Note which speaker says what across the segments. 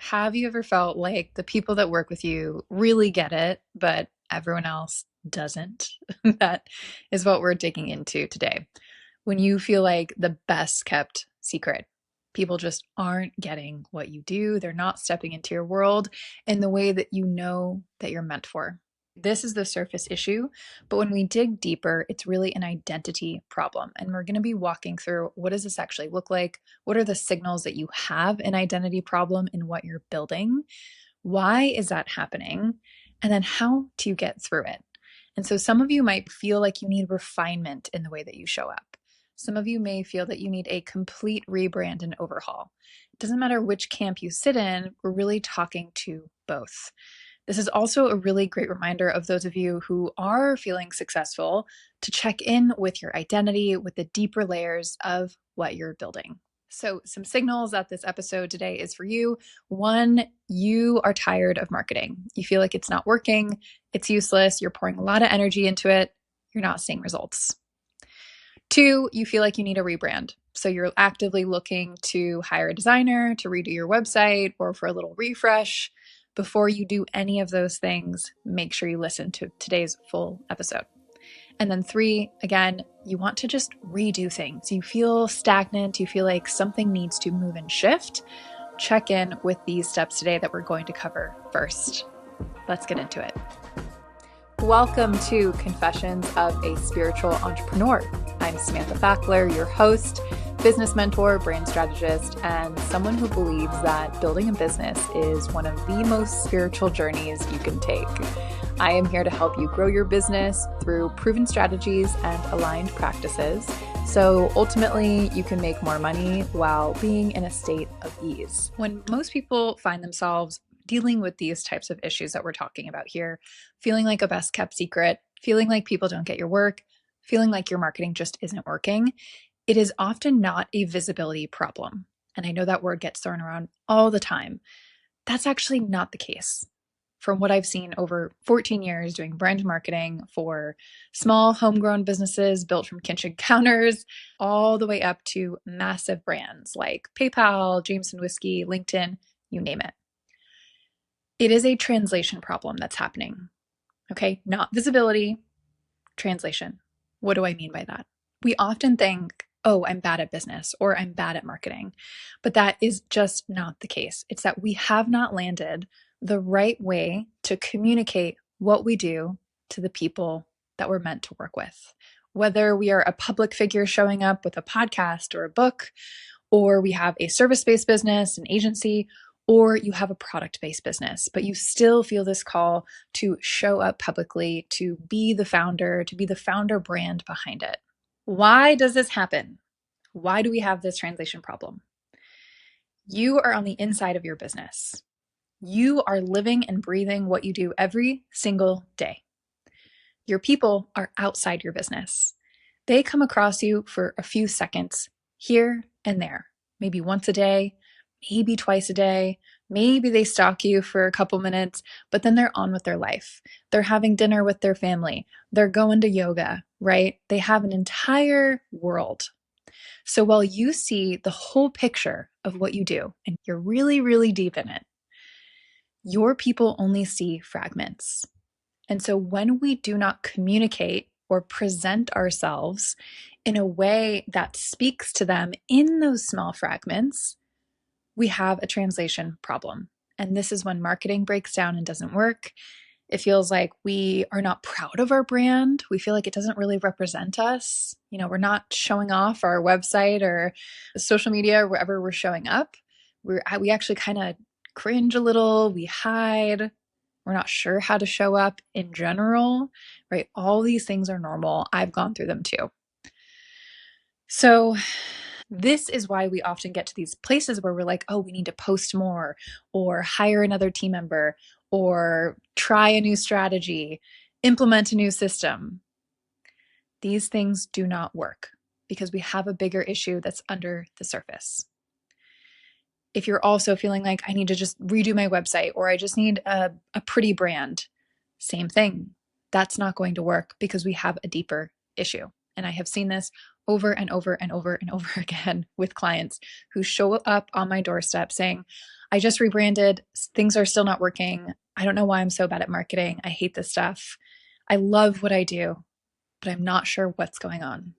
Speaker 1: Have you ever felt like the people that work with you really get it, but everyone else doesn't? That is what we're digging into today. When you feel like the best kept secret, people just aren't getting what you do, they're not stepping into your world in the way that you know that you're meant for. This is the surface issue, but when we dig deeper, it's really an identity problem. And we're going to be walking through what does this actually look like? What are the signals that you have an identity problem in what you're building? Why is that happening? And then how do you get through it? And so some of you might feel like you need refinement in the way that you show up. Some of you may feel that you need a complete rebrand and overhaul. It doesn't matter which camp you sit in, we're really talking to both. This is also a really great reminder of those of you who are feeling successful to check in with your identity, with the deeper layers of what you're building. So, some signals that this episode today is for you. One, you are tired of marketing. You feel like it's not working, it's useless, you're pouring a lot of energy into it, you're not seeing results. Two, you feel like you need a rebrand. So you're actively looking to hire a designer to redo your website or for a little refresh. Before you do any of those things, make sure you listen to today's full episode. And then three, again, you want to just redo things. You feel stagnant. You feel like something needs to move and shift. Check in with these steps today that we're going to cover first. Let's get into it. Welcome to Confessions of a Spiritual Entrepreneur. I'm Samantha Fackler, your host, business mentor, brand strategist, and someone who believes that building a business is one of the most spiritual journeys you can take. I am here to help you grow your business through proven strategies and aligned practices, so ultimately you can make more money while being in a state of ease. When most people find themselves dealing with these types of issues that we're talking about here, feeling like a best kept secret, feeling like people don't get your work, feeling like your marketing just isn't working, it is often not a visibility problem. And I know that word gets thrown around all the time. That's actually not the case. From what I've seen over 14 years doing brand marketing for small homegrown businesses built from kitchen counters, all the way up to massive brands like PayPal, Jameson Whiskey, LinkedIn, you name it. It is a translation problem that's happening. Okay, not visibility, translation. What do I mean by that? We often think, oh, I'm bad at business or I'm bad at marketing, but that is just not the case. It's that we have not landed the right way to communicate what we do to the people that we're meant to work with. Whether we are a public figure showing up with a podcast or a book, or we have a service-based business, an agency, or you have a product-based business, but you still feel this call to show up publicly, to be the founder brand behind it. Why does this happen? Why do we have this translation problem? You are on the inside of your business. You are living and breathing what you do every single day. Your people are outside your business. They come across you for a few seconds here and there, maybe once a day, maybe twice a day. Maybe they stalk you for a couple minutes, but then they're on with their life. They're having dinner with their family. They're going to yoga, right? They have an entire world. So while you see the whole picture of what you do, and you're really, really deep in it, your people only see fragments. And so when we do not communicate or present ourselves in a way that speaks to them in those small fragments, we have a translation problem. And this is when marketing breaks down and doesn't work. It feels like we are not proud of our brand. We feel like it doesn't really represent us. We're not showing off our website or social media, wherever we're showing up. We actually kind of cringe a little. We hide. We're not sure how to show up in general, right? All these things are normal. I've gone through them too. So this is why we often get to these places where we're like, oh, we need to post more or hire another team member or try a new strategy, implement a new system. These things do not work because we have a bigger issue that's under the surface. If you're also feeling like I need to just redo my website or I just need a pretty brand, same thing. That's not going to work because we have a deeper issue. And I have seen this over and over and over and over again with clients who show up on my doorstep saying, I just rebranded. Things are still not working. I don't know why I'm so bad at marketing. I hate this stuff. I love what I do, but I'm not sure what's going on.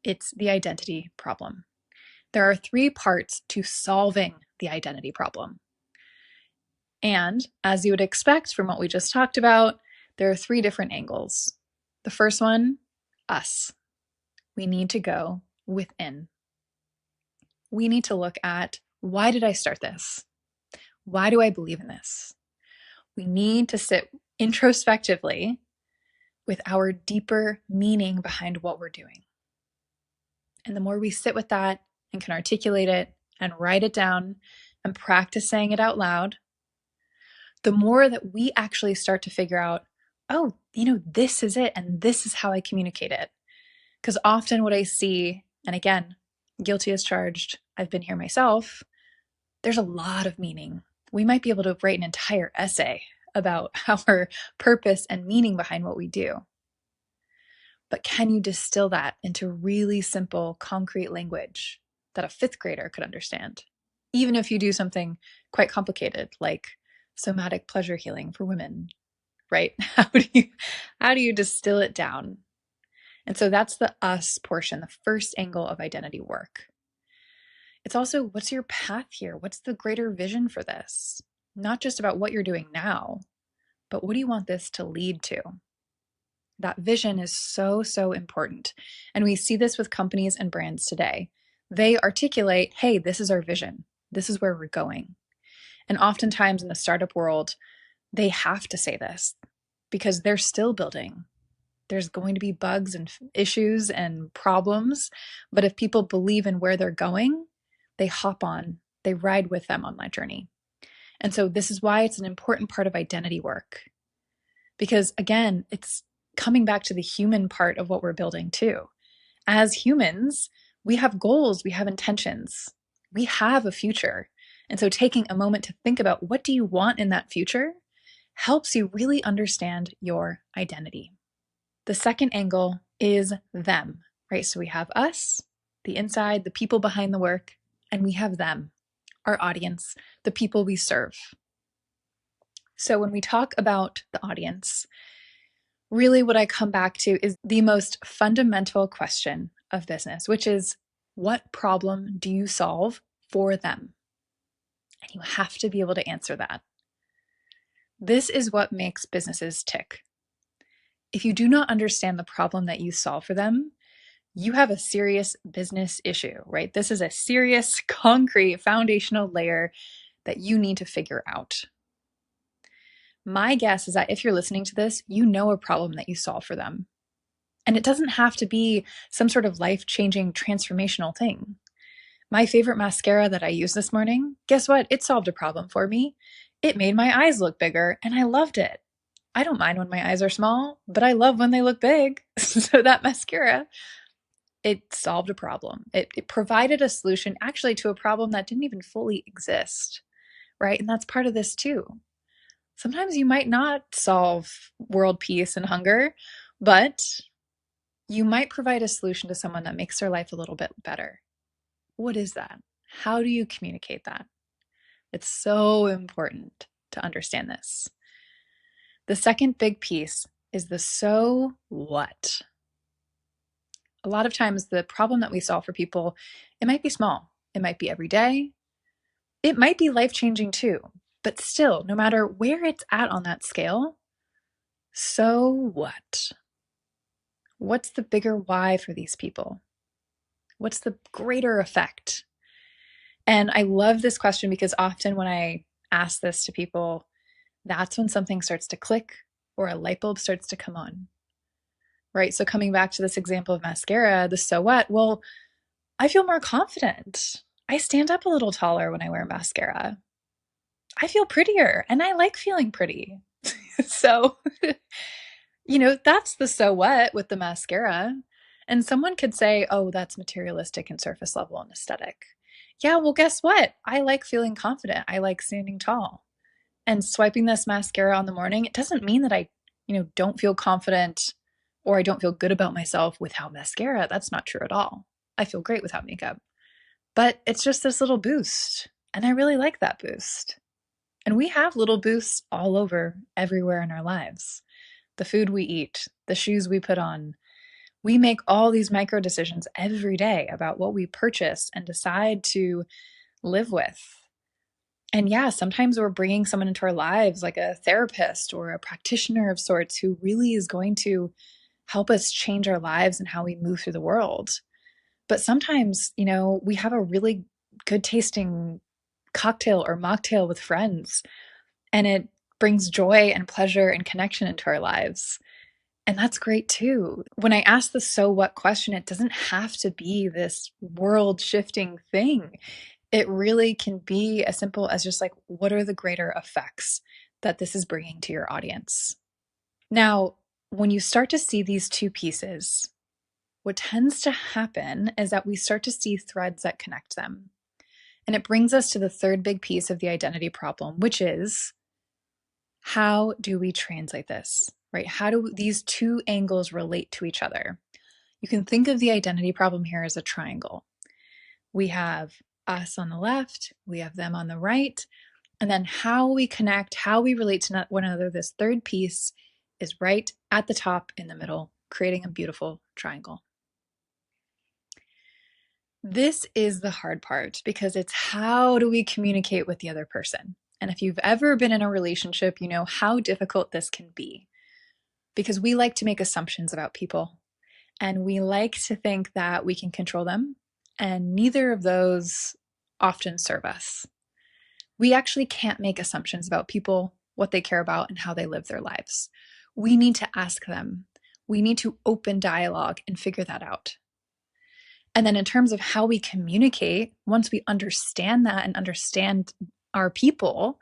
Speaker 1: It's the identity problem. There are 3 parts to solving the identity problem. And as you would expect from what we just talked about, there are 3 different angles. The first one, us. We need to go within. We need to look at, why did I start this? Why do I believe in this? We need to sit introspectively with our deeper meaning behind what we're doing. And the more we sit with that and can articulate it and write it down and practice saying it out loud, the more that we actually start to figure out, oh, this is it and this is how I communicate it. Because often what I see, and again, guilty as charged, I've been here myself, there's a lot of meaning. We might be able to write an entire essay about our purpose and meaning behind what we do. But can you distill that into really simple, concrete language that a 5th grader could understand? Even if you do something quite complicated, like somatic pleasure healing for women, right? How do you distill it down? And so that's the us portion, the first angle of identity work. It's also, what's your path here? What's the greater vision for this? Not just about what you're doing now, but what do you want this to lead to? That vision is so, so important. And we see this with companies and brands today. They articulate, hey, this is our vision. This is where we're going. And oftentimes in the startup world, they have to say this because they're still building. There's going to be bugs and issues and problems. But if people believe in where they're going, they hop on, they ride with them on that journey. And so this is why it's an important part of identity work. Because again, it's coming back to the human part of what we're building too. As humans, we have goals, we have intentions, we have a future. And so taking a moment to think about what do you want in that future helps you really understand your identity. The second angle is them, right? So we have us, the inside, the people behind the work, and we have them, our audience, the people we serve. So when we talk about the audience, really what I come back to is the most fundamental question of business, which is, what problem do you solve for them? And you have to be able to answer that. This is what makes businesses tick. If you do not understand the problem that you solve for them, you have a serious business issue, right? This is a serious, concrete, foundational layer that you need to figure out. My guess is that if you're listening to this, you know a problem that you solve for them. And it doesn't have to be some sort of life-changing, transformational thing. My favorite mascara that I used this morning, guess what? It solved a problem for me. It made my eyes look bigger, and I loved it. I don't mind when my eyes are small, but I love when they look big. So that mascara, it solved a problem. It provided a solution actually to a problem that didn't even fully exist, right? And that's part of this too. Sometimes you might not solve world peace and hunger, but you might provide a solution to someone that makes their life a little bit better. What is that? How do you communicate that? It's so important to understand this. The second big piece is the so what. A lot of times the problem that we solve for people, it might be small. It might be every day. It might be life-changing too. But still, no matter where it's at on that scale, so what? What's the bigger why for these people? What's the greater effect? And I love this question because often when I ask this to people, that's when something starts to click or a light bulb starts to come on, right? So coming back to this example of mascara, the so what? Well, I feel more confident. I stand up a little taller when I wear mascara. I feel prettier and I like feeling pretty. So, that's the so what with the mascara. And someone could say, oh, that's materialistic and surface level and aesthetic. Yeah, well, guess what? I like feeling confident. I like standing tall. And swiping this mascara on the morning, it doesn't mean that I, don't feel confident or I don't feel good about myself without mascara. That's not true at all. I feel great without makeup. But it's just this little boost. And I really like that boost. And we have little boosts all over, everywhere in our lives. The food we eat, the shoes we put on. We make all these micro decisions every day about what we purchase and decide to live with. And yeah, sometimes we're bringing someone into our lives, like a therapist or a practitioner of sorts, who really is going to help us change our lives and how we move through the world. But sometimes, we have a really good tasting cocktail or mocktail with friends, and it brings joy and pleasure and connection into our lives. And that's great too. When I ask the so what question, it doesn't have to be this world shifting thing. It really can be as simple as just like, what are the greater effects that this is bringing to your audience? Now, when you start to see these two pieces, what tends to happen is that we start to see threads that connect them. And it brings us to the third big piece of the identity problem, which is, how do we translate this, right? How do these two angles relate to each other? You can think of the identity problem here as a triangle. We have us on the left, we have them on the right, and then how we connect, how we relate to one another, this third piece is right at the top in the middle, creating a beautiful triangle. This is the hard part because it's how do we communicate with the other person? And if you've ever been in a relationship, you know how difficult this can be because we like to make assumptions about people and we like to think that we can control them, and neither of those often serve us. We actually can't make assumptions about people, what they care about, and how they live their lives. We need to ask them. We need to open dialogue and figure that out. And then in terms of how we communicate, once we understand that and understand our people,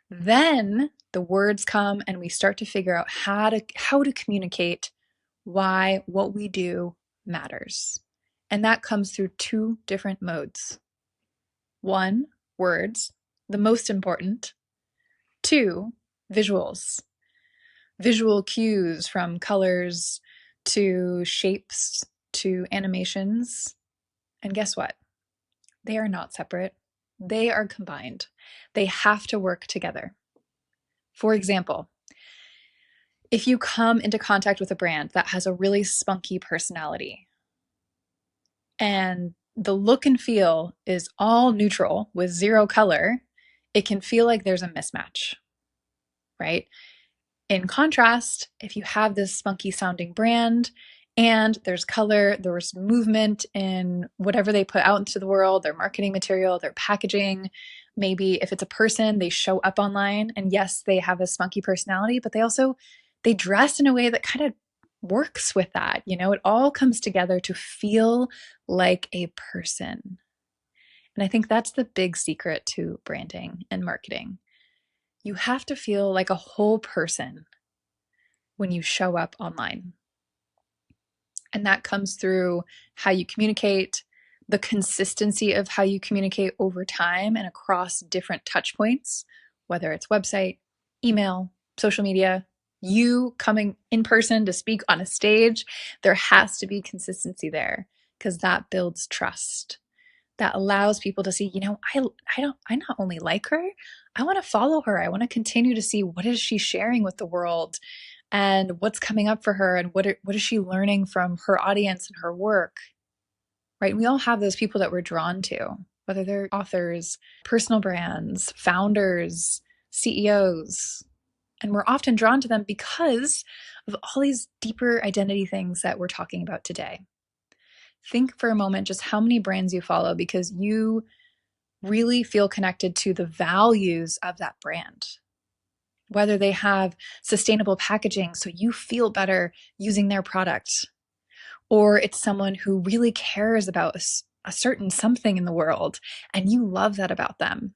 Speaker 1: then the words come and we start to figure out how to communicate why what we do matters. And that comes through two different modes. One, words, the most important. Two, visuals. Visual cues, from colors to shapes to animations. And guess what? They are not separate. They are combined. They have to work together. For example, if you come into contact with a brand that has a really spunky personality and the look and feel is all neutral with zero color, it can feel like there's a mismatch, right? In contrast, if you have this spunky sounding brand and there's color, there's movement in whatever they put out into the world, their marketing material, their packaging, maybe if it's a person, they show up online and yes, they have a spunky personality, but they dress in a way that kind of works with that. It all comes together to feel like a person. And I think that's the big secret to branding and marketing. You have to feel like a whole person when you show up online. And that comes through how you communicate, the consistency of how you communicate over time and across different touch points, whether it's website, email, social media, you coming in person to speak on a stage. There has to be consistency there because that builds trust. That allows people to see, I not only like her, I want to follow her. I want to continue to see what is she sharing with the world and what's coming up for her and what is she learning from her audience and her work, right? We all have those people that we're drawn to, whether they're authors, personal brands, founders, CEOs, and we're often drawn to them because of all these deeper identity things that we're talking about today. Think for a moment just how many brands you follow because you really feel connected to the values of that brand. Whether they have sustainable packaging so you feel better using their product, or it's someone who really cares about a certain something in the world and you love that about them,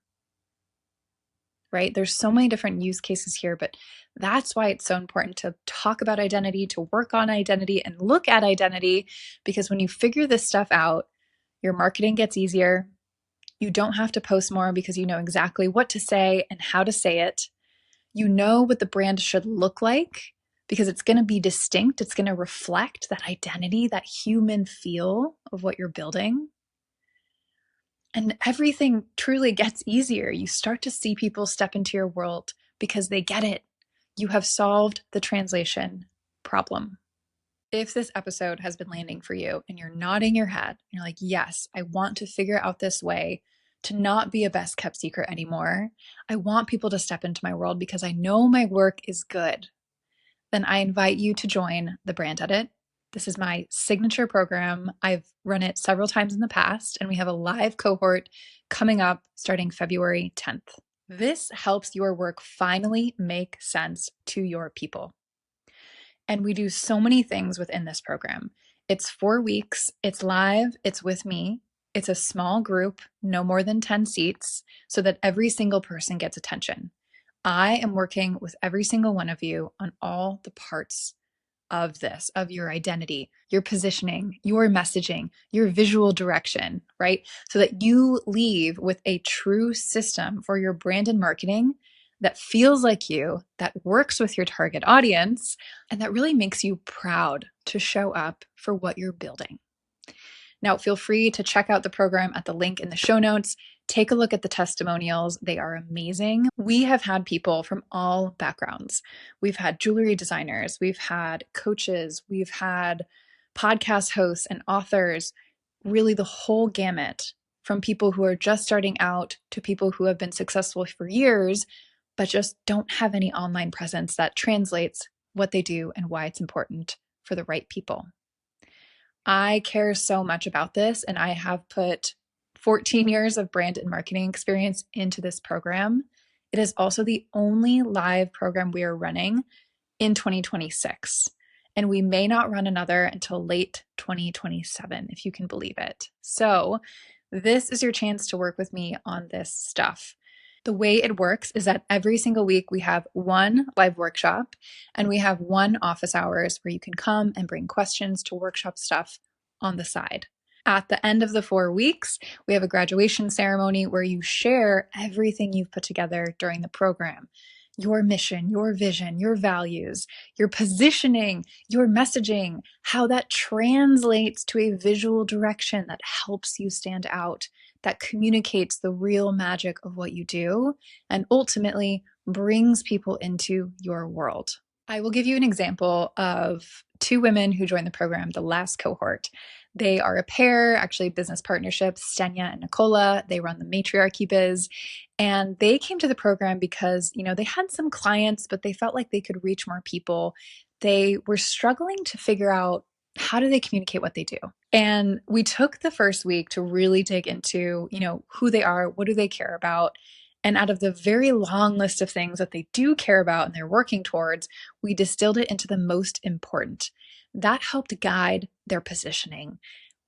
Speaker 1: right? There's so many different use cases here, but that's why it's so important to talk about identity, to work on identity and look at identity, because when you figure this stuff out, your marketing gets easier. You don't have to post more because you know exactly what to say and how to say it. You know what the brand should look like because it's going to be distinct. It's going to reflect that identity, that human feel of what you're building. And everything truly gets easier. You start to see people step into your world because they get it. You have solved the translation problem. If this episode has been landing for you and you're nodding your head, and you're like, yes, I want to figure out this way to not be a best kept secret anymore. I want people to step into my world because I know my work is good. Then I invite you to join the Brand Edit. This is my signature program. I've run it several times in the past, and we have a live cohort coming up starting February 10th. This helps your work finally make sense to your people. And we do so many things within this program. It's 4 weeks, it's live, it's with me. It's a small group, no more than 10 seats, so that every single person gets attention. I am working with every single one of you on all the parts of this, of your identity, your positioning, your messaging, your visual direction, right? So that you leave with a true system for your brand and marketing that feels like you, that works with your target audience, and that really makes you proud to show up for what you're building. Now, feel free to check out the program at the link in the show notes. Take a look at the testimonials. They are amazing. We have had people from all backgrounds. We've had jewelry designers, we've had coaches, we've had podcast hosts and authors, really the whole gamut, from people who are just starting out to people who have been successful for years, but just don't have any online presence that translates what they do and why it's important for the right people. I care so much about this, and I have put 14 years of brand and marketing experience into this program. It is also the only live program we are running in 2026, and we may not run another until late 2027, if you can believe it. So, this is your chance to work with me on this stuff. The way it works is that every single week we have one live workshop and we have one office hours where you can come and bring questions to workshop stuff on the side. At the end of the 4 weeks, we have a graduation ceremony where you share everything you've put together during the program. Your mission, your vision, your values, your positioning, your messaging, how that translates to a visual direction that helps you stand out, that communicates the real magic of what you do, and ultimately brings people into your world. I will give you an example of 2 women who joined the program, the last cohort. They are a pair, actually business partnerships, Stenya and Nicola. They run the Matriarchy Biz. And they came to the program because, they had some clients, but they felt like they could reach more people. They were struggling to figure out, how do they communicate what they do? And we took the first week to really dig into, who they are, what do they care about? And out of the very long list of things that they do care about and they're working towards, we distilled it into the most important. That helped guide their positioning.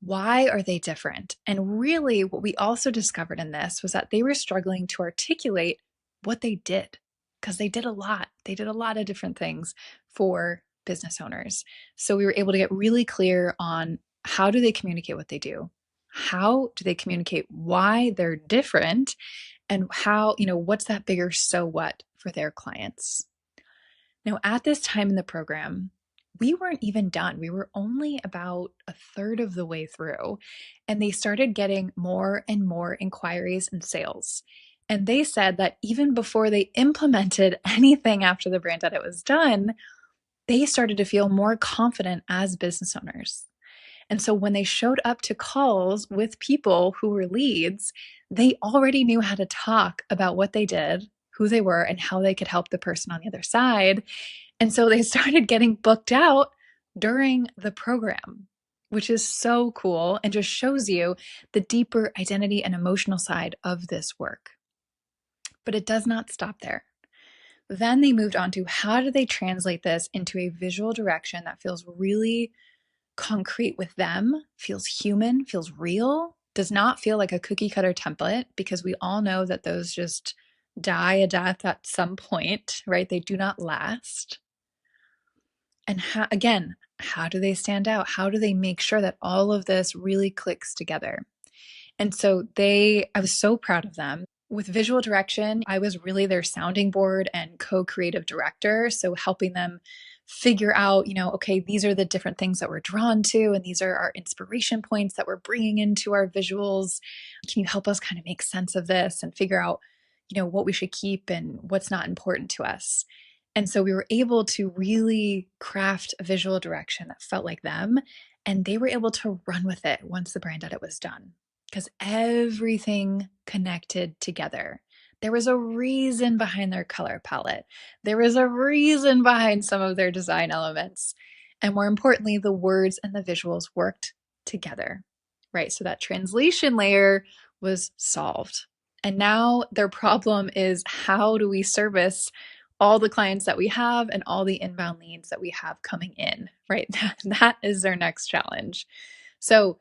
Speaker 1: Why are they different? And really, what we also discovered in this was that they were struggling to articulate what they did, because they did a lot. They did a lot of different things for business owners. So we were able to get really clear on, how do they communicate what they do? How do they communicate why they're different? And how, what's that bigger so what for their clients? Now, at this time in the program, we weren't even done. We were only about a third of the way through, and they started getting more and more inquiries and sales. And they said that even before they implemented anything after the brand edit was done, they started to feel more confident as business owners. And so when they showed up to calls with people who were leads, they already knew how to talk about what they did, who they were, and how they could help the person on the other side. And so they started getting booked out during the program, which is so cool and just shows you the deeper identity and emotional side of this work. But it does not stop there. Then they moved on to, how do they translate this into a visual direction that feels really concrete with them, feels human, feels real, does not feel like a cookie cutter template, because we all know that those just die a death at some point, right? They do not last. And how do they stand out? How do they make sure that all of this really clicks together? And so I was so proud of them. With visual direction, I was really their sounding board and co-creative director. So helping them figure out, okay, these are the different things that we're drawn to, and these are our inspiration points that we're bringing into our visuals. Can you help us kind of make sense of this and figure out, what we should keep and what's not important to us? And so we were able to really craft a visual direction that felt like them, and they were able to run with it once the brand edit was done because everything connected together. There was a reason behind their color palette. There was a reason behind some of their design elements. And more importantly, the words and the visuals worked together, right? So that translation layer was solved. And now their problem is, how do we service all the clients that we have and all the inbound leads that we have coming in, right? That is their next challenge. So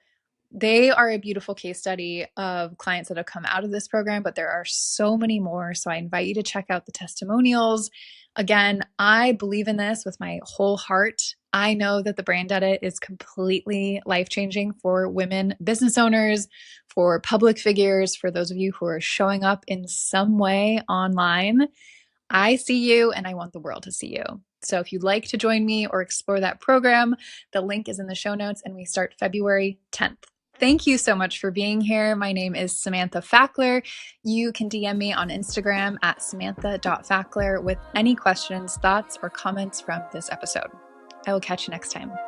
Speaker 1: they are a beautiful case study of clients that have come out of this program, but there are so many more. So I invite you to check out the testimonials. Again, I believe in this with my whole heart. I know that the brand edit is completely life-changing for women business owners, for public figures, for those of you who are showing up in some way online. I see you and I want the world to see you. So if you'd like to join me or explore that program, the link is in the show notes and we start February 10th. Thank you so much for being here. My name is Samantha Fackler. You can DM me on Instagram at samantha.fackler with any questions, thoughts, or comments from this episode. I will catch you next time.